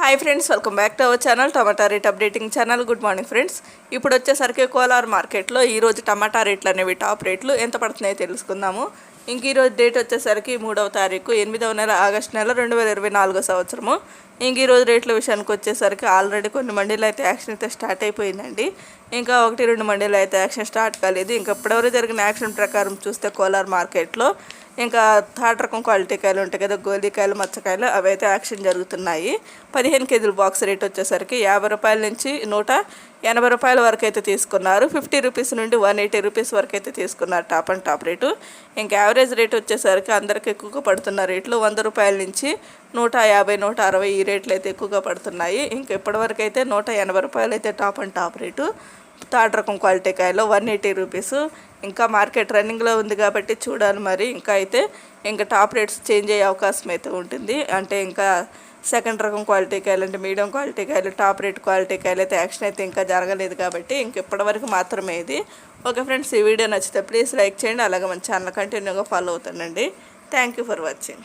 Hi friends, welcome back to our channel tomato rate updating channel. Good morning friends. ఇప్పుడు వచ్చేసరికి కోలార్ మార్కెట్లో ఈరోజు టమాటా రేట్లు అనేవి టాప్ రేట్లు ఎంత పడుతున్నాయో తెలుసుకుందాము. ఇంక ఈరోజు డేట్ వచ్చేసరికి 3వ తారీఖు 8వ నెల ఆగస్టు నెల 2024 సంవత్సరము. ఇంక ఈరోజు రేట్ల విషయానికి వచ్చేసరికి ఆల్రెడీ కొన్ని మండీలు అయితే యాక్షన్ అయితే స్టార్ట్ అయిపోయిందండి. ఇంకా 1-2 మండీలు అయితే యాక్షన్ స్టార్ట్ కాలేదు. ఇంకా ఇప్పటివరకు జరిగిన యాక్షన్ ప్రకారం చూస్తే కోలార్ మార్కెట్లో ఇంకా థర్డ్ రకం క్వాలిటీ కాయలు ఉంటాయి కదా, గోలీకాయలు, మచ్చకాయలు, అవి అయితే యాక్షన్ జరుగుతున్నాయి. 15 కేజీల బాక్స్ రేట్ వచ్చేసరికి 50 రూపాయల నుంచి 180 రూపాయల వరకు అయితే తీసుకున్నారు. 50 రూపీస్ నుండి 180 రూపీస్ వరకు అయితే తీసుకున్నారు టాప్ అండ్ టాప్ రేటు. ఇంకా యావరేజ్ రేట్ వచ్చేసరికి అందరికి ఎక్కువగా పడుతున్న రేట్లు 100 రూపాయల నుంచి 150, 160 ఈ రేట్లు అయితే ఎక్కువగా పడుతున్నాయి. ఇంకా ఇప్పటివరకు అయితే 180 రూపాయలు అయితే top and top rate. Third రకం క్వాలిటీ కాయలో 180 రూపీస్. ఇంకా మార్కెట్ రన్నింగ్లో ఉంది కాబట్టి చూడాలి మరి. ఇంకా టాప్ రేట్స్ చేంజ్ అయ్యే అవకాశం అయితే ఉంటుంది. అంటే ఇంకా సెకండ్ రకం క్వాలిటీ కాయలు అంటే మీడియం క్వాలిటీ కాయలు, టాప్ రేట్ క్వాలిటీ కాయలు అయితే యాక్షన్ అయితే ఇంకా జరగలేదు కాబట్టి ఇంక ఇప్పటివరకు మాత్రమే ఇది. ఓకే ఫ్రెండ్స్, ఈ వీడియో నచ్చితే ప్లీజ్ లైక్ చేయండి. అలాగే మన ఛానల్ కంటిన్యూగా ఫాలో అవుతానండి. Thank you for watching.